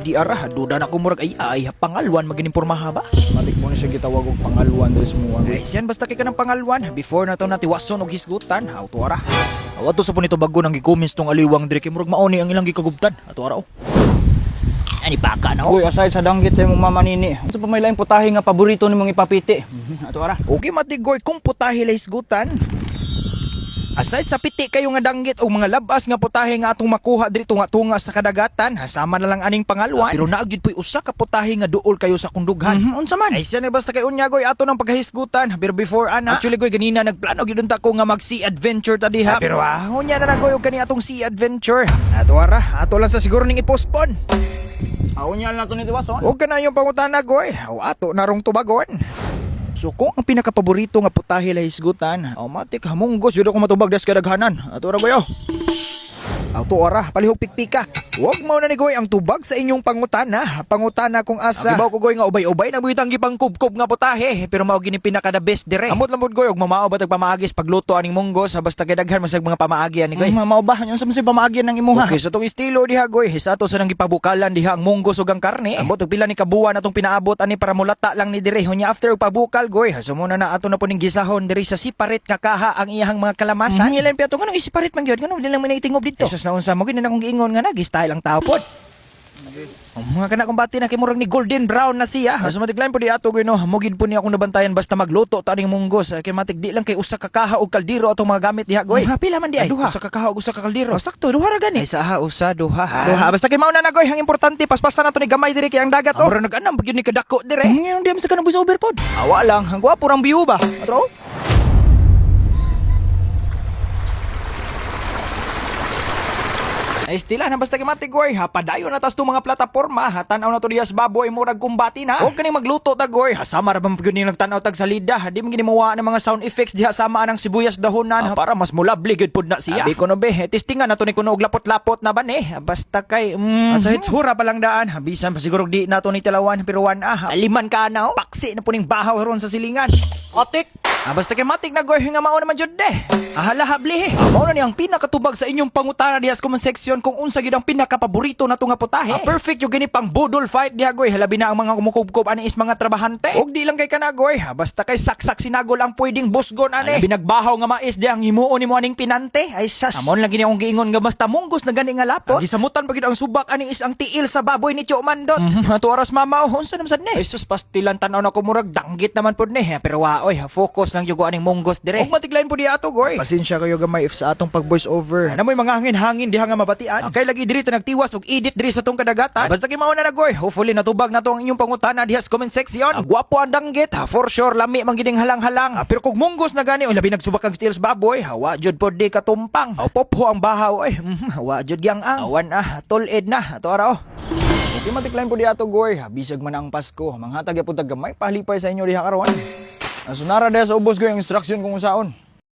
Di ara, duda na ko murag ay pangalwan magining pormaha ba? Matik mo na siya gitawag og pangalwan dres mo ang. Ay siyan basta kay kanang pangalwan before na to natiwason og hisgutan, to ara. Ato sa po nito bago nang gi-comments tong aliwang dire kay murag mauni ang ilang gikagubtan, ato ara. Ani baka na Uy, aside sa danggit sa imong mama nini. Sa pa may lain putahe nga paborito nimong ipapiti. Ato ara. Okay matigoy kung putahe la hisgutan. Aside sa piti kayo nga danggit o mga labas nga putahe nga atong makuha diri tunga-tunga sa kadagatan, sama na lang aning pangalwan. Pero naagid po'y usa ka putahe nga duol kayo sa kundughan. Unsa man? Ay siya na basta kay unya goy ato nang paghisgutan. Pero before ana, actually goy ganina nagplano gyud ta ko nga mag sea adventure ta diha. Pero unya na goy og kani atong sea adventure. Ato ara, ato lang sa siguro ning i-postpone. Aunyan na to ni Tiwason. Og kana yung pangutana goy, ato na rong tubagon. So kung ang pinakapaborito nga putahe la hisgutan, matik hamunggos yun ako matubag das kadaghanan. Ato ra goyo. Ato ora, palihog pikpika. Huwag mo na ni goy ang tubag sa inyong pangutana. Pangutana kung asa. Gibaw ko goy nga ubay-ubay na buhitang gipang kubkob nga putahe. Pero mao gini pinaka the best dire. Amot lang pud goy og mamao ba tag pamaagis pagluto aning munggos basta kay daghan masag mga pamaagian ni goy. Mao ba yon sa masay pamaagian ng imuha? Okay, so tong estilo diha goy, sa ato sa nang gipabukalan diha ang munggos ug ang karne. Amot og pila ni kabuan atong pinaabot ani para mulata lang ni dire. Hunya after og pabukal goy, sumuna na ato na po ning gisahon diri sa separate nga kaha ang iyang mga kalamasan. Ilan pa ato kanang isiparate man gyud kanang dili lang manaitingob dito. Jesus na unsa mo gid na akong giingon nga nag-style ang tao pod. Mga kana kumbati na kay murag ni golden brown na siya. Sa matiglain po di ato gyud no, mugid po ni akong nabantayan basta magluto ta ning munggos. Kay matig di lang kay usa ka kaha og kaldero atong mga gamit diha goy. Pila man di ay. Usa ka kaha og usa ka kaldero. Sakto duha ra gani. Ay saha usa duha. Duha basta kay mao na goy, ang importante paspasan nato ni gamay diri kay ang dagat oh. Murag nag-anam gyud ni kadako dire. Ngayon di am sa kanang voice over pod. Awa lang, ang gwapo rang view ba? Atro. Ay stila na basta kay matigoy ha, padayon na tas to mga plataporma ha, tanaw na to diha sa baboy murag kumbati na. Og kani magluto ta goy, sama ra ba gyud ni nagtanaw tag salida, di man gini mawa ng mga sound effects diha sama anang sibuyas dahonan para mas mulabli gyud pud na siya. Abi ko no be, testingan nato ni kuno og lapot-lapot na ban basta kay sa hitsura pa lang daan, bisan pa siguro di nato ni talawan pero aliman ka na paksi na puning bahaw ron sa silingan. Otik. Basta kay matik na goy nga mao naman jud de. Halahabli. Mao na ni ang pinakatubag sa inyong pangutana diha sa comment section kung unsa gyud ang pinakapaborito nato nga putahe. Perfect yung gani pang budol fight diha goy. Halabi na ang mga kumukubkob ani is mga trabahante. Og di lang kay kana goy, basta kay saksak sinagol ang pwedeng busgon ani. Halabi nagbahaw nga mais diha ang himuon nimo aning pinante. Ay sas. Amon lang gini akong giingon nga basta munggos na gani nga lapot. Gisamutan pa gyud ang subak ani is ang tiil sa baboy ni Tio Mandot. Ato oras mama unsa naman sad ni? Ay sus pastilan tanaw na ko murag danggit naman pud ni pero waoy focus lang yugo aning munggos dire. Og matiglain po di ato goy. Pasensya kayo gamay if sa atong pag voice over. Namoy mga hangin-hangin diha nga mabatian. Kay lagi diri ta nagtiwas og edit diri sa tong kadagatan. Basta kay mao na goy. Hopefully natubag na to ang inyong pangutana diha sa comment section. Gwapo ang danggit for sure lami man giding halang-halang. Pero kung munggos na gani labi nagsubak ang steels baboy, wa jud pod di katumpang. Popho ang bahaw oy. Wa jud gyang ang. Awan tol-ed na ato ara oh. Okay matiglain po di ato goy. Bisag man ang Pasko. Manghatag gyapon tag gamay palipay sa inyo diha karon. Sunara dahil sa ubos ko yung instruction kung saon.